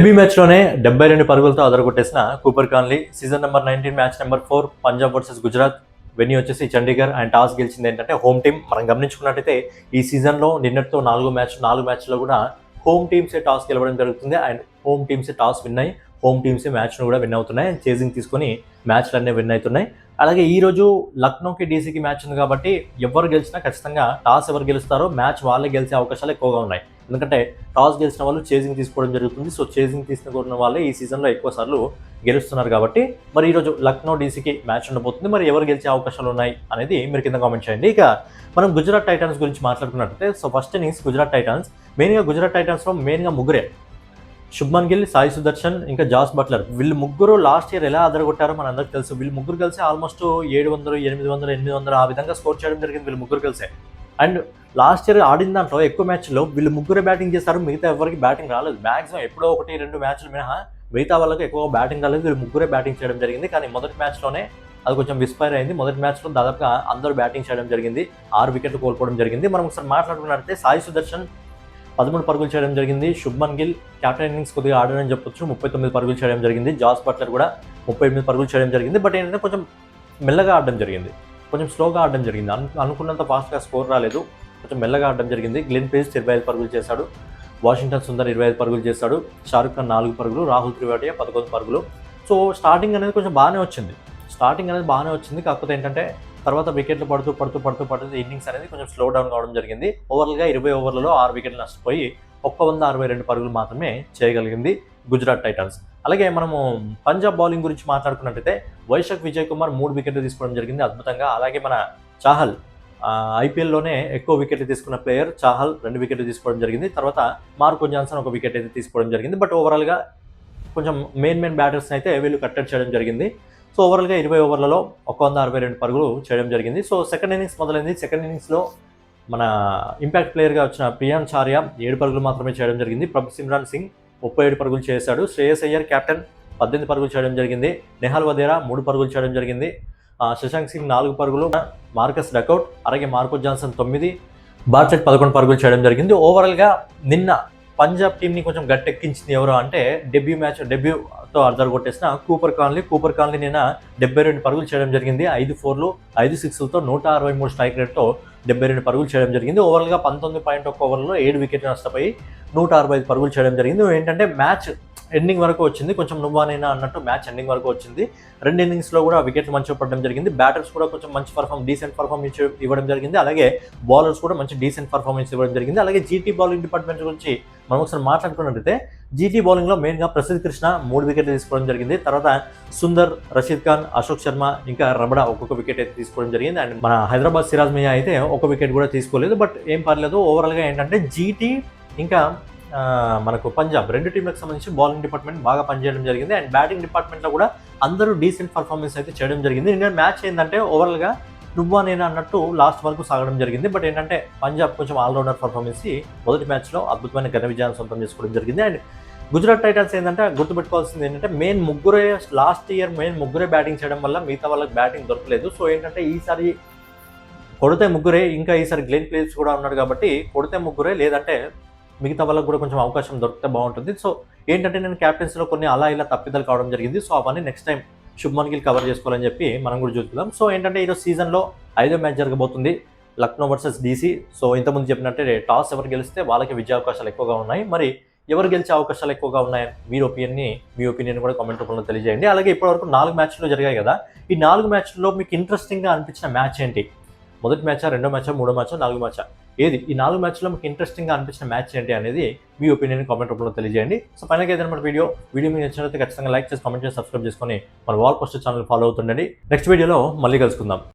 Debut మ్యాచ్లోనే 72 పరుగులతో అదరగొట్టేసిన Cooper Connolly season number 19 match number 4 Punjab versus Gujarat venue వచ్చేసి చండీగఢ్ అండ్ టాస్ గెలిచింది ఏంటంటే హోమ్ టీం. మనం గమనించుకున్నట్టయితే ఈ సీజన్లో నిన్నటితో 4 మ్యాచ్లో కూడా హోమ్ టీమ్సే టాస్ గెలవడం జరుగుతుంది అండ్ హోమ్ టీమ్సే టాస్ విన్ అయ్యి హోమ్ టీమ్సే మ్యాచ్ను కూడా విన్ అవుతున్నాయి అండ్ చేజింగ్ తీసుకొని మ్యాచ్లు అన్నీ విన్ అవుతున్నాయి. అలాగే ఈ రోజు లక్నోకి డీసీకి మ్యాచ్ ఉంది కాబట్టి ఎవరు గెలిచినా ఖచ్చితంగా టాస్ ఎవరు గెలుస్తారో మ్యాచ్ వాళ్ళే గెలిచే అవకాశాలు ఎక్కువగా ఉన్నాయి. ఎందుకంటే టాస్ గెలిచిన వాళ్ళు చేజింగ్ తీసుకోవడం జరుగుతుంది. సో చేజింగ్ తీసుకున్న వాళ్ళే ఈ సీజన్లో ఎక్కువ సార్లు గెలుస్తున్నారు కాబట్టి మరి ఈరోజు లక్నో డీసీకి మ్యాచ్ ఉండబోతుంది. మరి ఎవరు గెలిచే అవకాశాలు ఉన్నాయి అనేది మీరు కింద కామెంట్ చేయండి. ఇక మనం గుజరాత్ టైటన్స్ గురించి మాట్లాడుకున్నట్లయితే సో ఫస్ట్ ఇన్నింగ్స్ గుజరాత్ టైటన్స్లో మెయిన్గా ముగ్గురే, శుభ్మన్ గిల్, సాయి సుదర్శన్, ఇంకా జాస్ బట్లర్. వీళ్ళు ముగ్గురు లాస్ట్ ఇయర్ ఎలా అదరగొట్టారో మన అందరికి తెలుసు. వీళ్ళు ముగ్గురు కలిసి ఆల్మోస్ట్ 700, 800, 800 ఆ విధంగా స్కోర్ చేయడం జరిగింది వీళ్ళు ముగ్గురు కలిసే. అండ్ లాస్ట్ ఇయర్ ఆడిన దాంట్లో ఎక్కువ మ్యాచ్లో వీళ్ళు ముగ్గురే బ్యాటింగ్ చేస్తారు, మిగతా ఎవరికి బ్యాటింగ్ రాలేదు. మ్యాక్సిమం ఎప్పుడో 1-2 మ్యాచ్లు మినహా మిగతా వాళ్ళకి ఎక్కువ బ్యాటింగ్ రాలేదు. వీళ్ళు ముగ్గురే బ్యాటింగ్ చేయడం జరిగింది. కానీ మొదటి మ్యాచ్లోనే అది కొంచెం మిస్ఫైర్ అయింది. మొదటి మ్యాచ్లో దాదాపుగా అందరూ బ్యాటింగ్ చేయడం జరిగింది, 6 వికెట్లు కోల్పోవడం జరిగింది. మనం ఒకసారి మాట్లాడుకున్నట్లయితే సాయి సుదర్శన్ 13 పరుగులు చేయడం జరిగింది. శుభ్మన్ గిల్ క్యాప్టెన్ ఇన్నింగ్స్ కొద్దిగా ఆడని చెప్పొచ్చు, 39 పరుగులు చేయడం జరిగింది. జాస్ బట్లర్ కూడా 38 పరుగులు చేయడం జరిగింది. బట్ ఏంటంటే కొంచెం మెల్లగా ఆడడం జరిగింది, కొంచెం స్లోగా ఆడడం జరిగింది. అనుకున్నంత ఫాస్ట్గా స్కోర్ రాలేదు, కొంచెం మెల్లగా ఆడడం జరిగింది. గ్లెన్ పేస్ 25 పరుగులు చేశాడు, వాషింగ్టన్ సుందర్ 25 పరుగులు చేశాడు, షారుఖ్ ఖాన్ 4 పరుగులు, రాహుల్ త్రిపాఠి 11 పరుగులు. సో స్టార్టింగ్ అనేది కొంచెం బాగానే వచ్చింది. కాకపోతే ఏంటంటే తర్వాత వికెట్లు పడుతూ ఇన్నింగ్స్ అనేది కొంచెం స్లో డౌన్ కావడం జరిగింది. ఓవర్గా 20 ఓవర్లలో 6 వికెట్లు నష్టపోయి 162 పరుగులు మాత్రమే చేయగలిగింది గుజరాత్ టైటన్స్. అలాగే మనము పంజాబ్ బౌలింగ్ గురించి మాట్లాడుకున్నట్టయితే వైశాఖ్ విజయ్ కుమార్ 3 వికెట్లు తీసుకోవడం జరిగింది అద్భుతంగా. అలాగే మన చాహల్ ఐపీఎల్లోనే ఎక్కువ వికెట్లు తీసుకున్న ప్లేయర్ చాహల్ 2 వికెట్లు తీసుకోవడం జరిగింది. తర్వాత మార్కో జాన్సన్ 1 వికెట్ అయితే తీసుకోవడం జరిగింది. బట్ ఓవరాల్గా కొంచెం మెయిన్ బ్యాటర్స్ని అయితే వీళ్ళు కట్టడి చేయడం జరిగింది. సో ఓవరాల్గా 20 ఓవర్లలో 162 పరుగులు చేయడం జరిగింది. సో సెకండ్ ఇన్నింగ్స్ మొదలైంది. సెకండ్ ఇన్నింగ్స్లో మన ఇంపాక్ట్ ప్లేయర్గా వచ్చిన ప్రియాన్ చార్య 7 పరుగులు మాత్రమే చేయడం జరిగింది. ప్రభు సిమ్రాన్ సింగ్ 37 పరుగులు చేశాడు. శ్రేయస్ అయ్యర్ కెప్టెన్ 18 పరుగులు చేయడం జరిగింది. నెహాల్ వదేరా 3 పరుగులు చేయడం జరిగింది. శశాంక్ సింగ్ 4 పరుగులు, మార్కస్ డకౌట్, అలాగే మార్కో జాన్సన్ 9, బార్చెట్ 11 పరుగులు చేయడం జరిగింది. ఓవరాల్గా నిన్న పంజాబ్ టీంని కొంచెం గట్టెక్కించింది ఎవరు అంటే డెబ్యూతో అదరగొట్టేసిన కూపర్ కాన్లీ నిన్న 72 పరుగులు చేయడం జరిగింది. 5 4లు 5 6లతో 163 స్ట్రైక్ రేట్తో 72 పరుగులు చేయడం జరిగింది. ఓవరాల్గా 19.1 ఓవర్లలో 7 వికెట్లు నష్టపోయి 165 పరుగులు చేయడం జరిగింది. ఏంటంటే మ్యాచ్ ఎండింగ్ వరకు వచ్చింది, కొంచెం నువ్వానైనా అన్నట్టు మ్యాచ్ ఎండింగ్ వరకు వచ్చింది. 2 ఇన్నింగ్స్లో కూడా వికెట్లు మంచిగా పడడం జరిగింది. బ్యాటర్స్ కూడా కొంచెం మంచి డీసెంట్ పర్ఫార్మెన్స్ ఇవ్వడం జరిగింది. అలాగే బౌలర్స్ కూడా మంచి డీసెంట్ పర్ఫార్మెన్స్ ఇవ్వడం జరిగింది. అలాగే జీటీ బౌలింగ్ డిపార్ట్మెంట్ గురించి మనం ఒకసారి మాట్లాడుకున్నట్టయితే జీటీ బౌలింగ్లో మెయిన్గా ప్రసిద్ధ్ కృష్ణ 3 వికెట్లు తీసుకోవడం జరిగింది. తర్వాత సుందర్, రషీద్ ఖాన్, అశోక్ శర్మ, ఇంకా రబడా ఒక్కొక్క వికెట్ అయితే తీసుకోవడం జరిగింది. అండ్ మన హైదరాబాద్ సిరాజ్ మియా అయితే 1 వికెట్ కూడా తీసుకోలేదు. బట్ ఏం పర్లేదు. ఓవరాల్గా ఏంటంటే జీటీ ఇంకా మనకు పంజాబ్ 2 టీంలకు సంబంధించి బౌలింగ్ డిపార్ట్మెంట్ బాగా పనిచేయడం జరిగింది. అండ్ బ్యాటింగ్ డిపార్ట్మెంట్లో కూడా అందరూ డీసెంట్ పర్ఫార్మెన్స్ అయితే చేయడం జరిగింది. నిన్న మ్యాచ్ ఏంటంటే ఓవరాల్గా నువ్వా నేనా అన్నట్టు లాస్ట్ వరకు సాగడం జరిగింది. బట్ ఏంటంటే పంజాబ్ కొంచెం ఆల్రౌండర్ పర్ఫార్మెన్స్ మొదటి మ్యాచ్లో అద్భుతమైన ఘన విజయాన్ని సొంతం చేసుకోవడం జరిగింది. అండ్ గుజరాత్ టైటన్స్ ఏంటంటే గుర్తుపెట్టుకోవాల్సింది ఏంటంటే లాస్ట్ ఇయర్ ముగ్గురే బ్యాటింగ్ చేయడం వల్ల మిగతా వాళ్ళకి బ్యాటింగ్ దొరకలేదు. సో ఏంటంటే ఈసారి కొడితే ముగ్గురే, ఇంకా ఈసారి గ్లెన్ ప్లేస్ కూడా ఉన్నాడు కాబట్టి కొడితే ముగ్గురే, లేదంటే మిగతా వాళ్ళకి కూడా కొంచెం అవకాశం దొరికితే బాగుంటుంది. సో ఏంటంటే నేను క్యాప్టెన్సీలో కొన్ని అలా ఇలా తప్పిదాలు కావడం జరిగింది. సో అవన్నీ next time Shubman Gill cover చేసుకోవాలని చెప్పి మనం కూడా చూద్దాం. సో ఏంటంటే ఈరోజు సీజన్లో 5వ మ్యాచ్ జరగబోతుంది, లక్నో వర్సెస్ డీసీ. సో ఇంతకుముందు చెప్పినట్టే టాస్ ఎవరు గెలిస్తే వాళ్ళకి విజయ అవకాశాలు ఎక్కువగా ఉన్నాయి. మరి ఎవరు గెలిచే అవకాశాలు ఎక్కువగా ఉన్నాయి మీ ఒపీనియన్ కూడా కామెంట్ రూపంలో తెలియజేయండి. అలాగే ఇప్పటివరకు 4 మ్యాచ్లు జరిగాయి కదా, ఈ 4 మ్యాచ్ల్లో మీకు ఇంట్రెస్టింగ్గా అనిపించిన మ్యాచ్ ఏంటి? మొదటి మ్యాచా, 2వ మ్యాచా, 3వ మ్యాచా, 4వ మ్యాచా, ఏది? ఈ 4 మ్యాచ్లో మీకు ఇంట్రెస్టింగ్గా అనిపించిన మ్యాచ్ ఏంటి అనేది మీ ఒపీనియన్ కామెంట్ రూపంలో తెలియజేయండి. సో ఫైనల్గా ఏదైనా వీడియో మీకు నచ్చినట్లయితే ఖచ్చితంగా లైక్ చేసి కామెంట్ చేసి సబ్స్క్రైబ్ చేసుకొని మన వాల్ పోస్టర్ ఛానల్ ఫాలో అవుతుండండి. నెక్స్ట్ వీడియోలో మళ్ళీ కలుసుకుందాం.